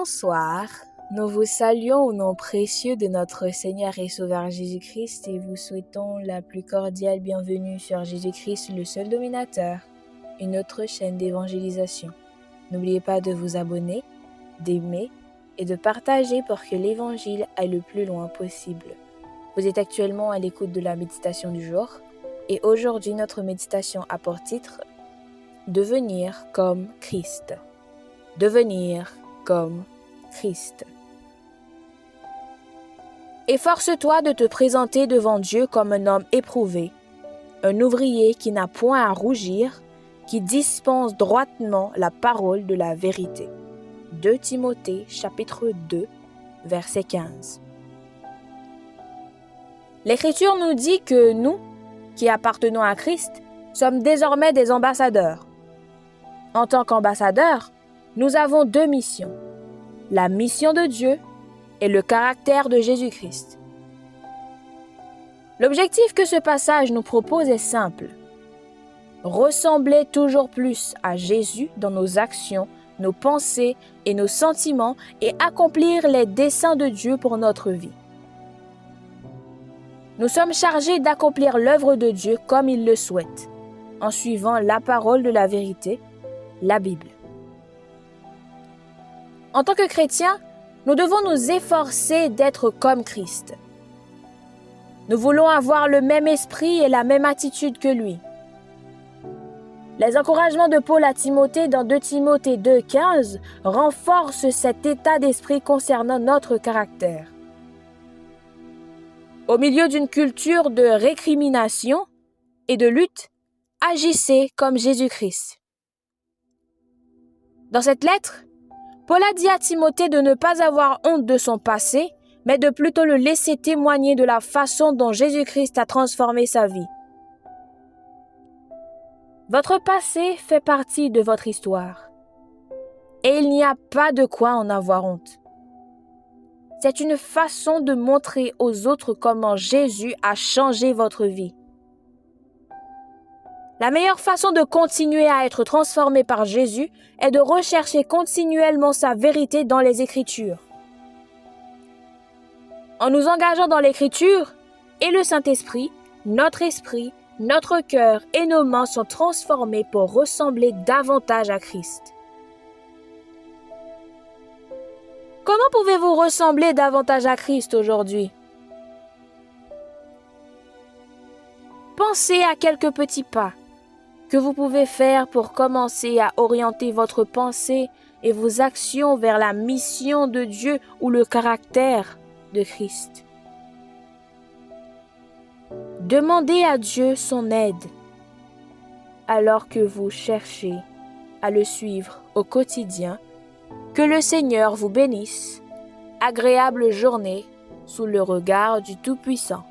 Bonsoir, nous vous saluons au nom précieux de notre Seigneur et Sauveur Jésus-Christ et vous souhaitons la plus cordiale bienvenue sur Jésus-Christ, le seul dominateur, une autre chaîne d'évangélisation. N'oubliez pas de vous abonner, d'aimer et de partager pour que l'évangile aille le plus loin possible. Vous êtes actuellement à l'écoute de la méditation du jour et aujourd'hui notre méditation a pour titre « Devenir comme Christ ». Devenir comme Christ. Efforce-toi de te présenter devant Dieu comme un homme éprouvé, un ouvrier qui n'a point à rougir, qui dispense droitement la parole de la vérité. 2 Timothée chapitre 2, verset 15. L'Écriture nous dit que nous, qui appartenons à Christ, sommes désormais des ambassadeurs. En tant qu'ambassadeurs, nous avons 2 missions, la mission de Dieu et le caractère de Jésus-Christ. L'objectif que ce passage nous propose est simple. Ressembler toujours plus à Jésus dans nos actions, nos pensées et nos sentiments et accomplir les desseins de Dieu pour notre vie. Nous sommes chargés d'accomplir l'œuvre de Dieu comme il le souhaite, en suivant la parole de la vérité, la Bible. En tant que chrétiens, nous devons nous efforcer d'être comme Christ. Nous voulons avoir le même esprit et la même attitude que lui. Les encouragements de Paul à Timothée dans 2 Timothée 2,15 renforcent cet état d'esprit concernant notre caractère. Au milieu d'une culture de récrimination et de lutte, agissez comme Jésus-Christ. Dans cette lettre, Paul a dit à Timothée de ne pas avoir honte de son passé, mais de plutôt le laisser témoigner de la façon dont Jésus-Christ a transformé sa vie. Votre passé fait partie de votre histoire, et il n'y a pas de quoi en avoir honte. C'est une façon de montrer aux autres comment Jésus a changé votre vie. La meilleure façon de continuer à être transformé par Jésus est de rechercher continuellement sa vérité dans les Écritures. En nous engageant dans l'Écriture et le Saint-Esprit, notre cœur et nos mains sont transformés pour ressembler davantage à Christ. Comment pouvez-vous ressembler davantage à Christ aujourd'hui? Pensez à quelques petits pas que vous pouvez faire pour commencer à orienter votre pensée et vos actions vers la mission de Dieu ou le caractère de Christ. Demandez à Dieu son aide alors que vous cherchez à le suivre au quotidien. Que le Seigneur vous bénisse. Agréable journée sous le regard du Tout-Puissant.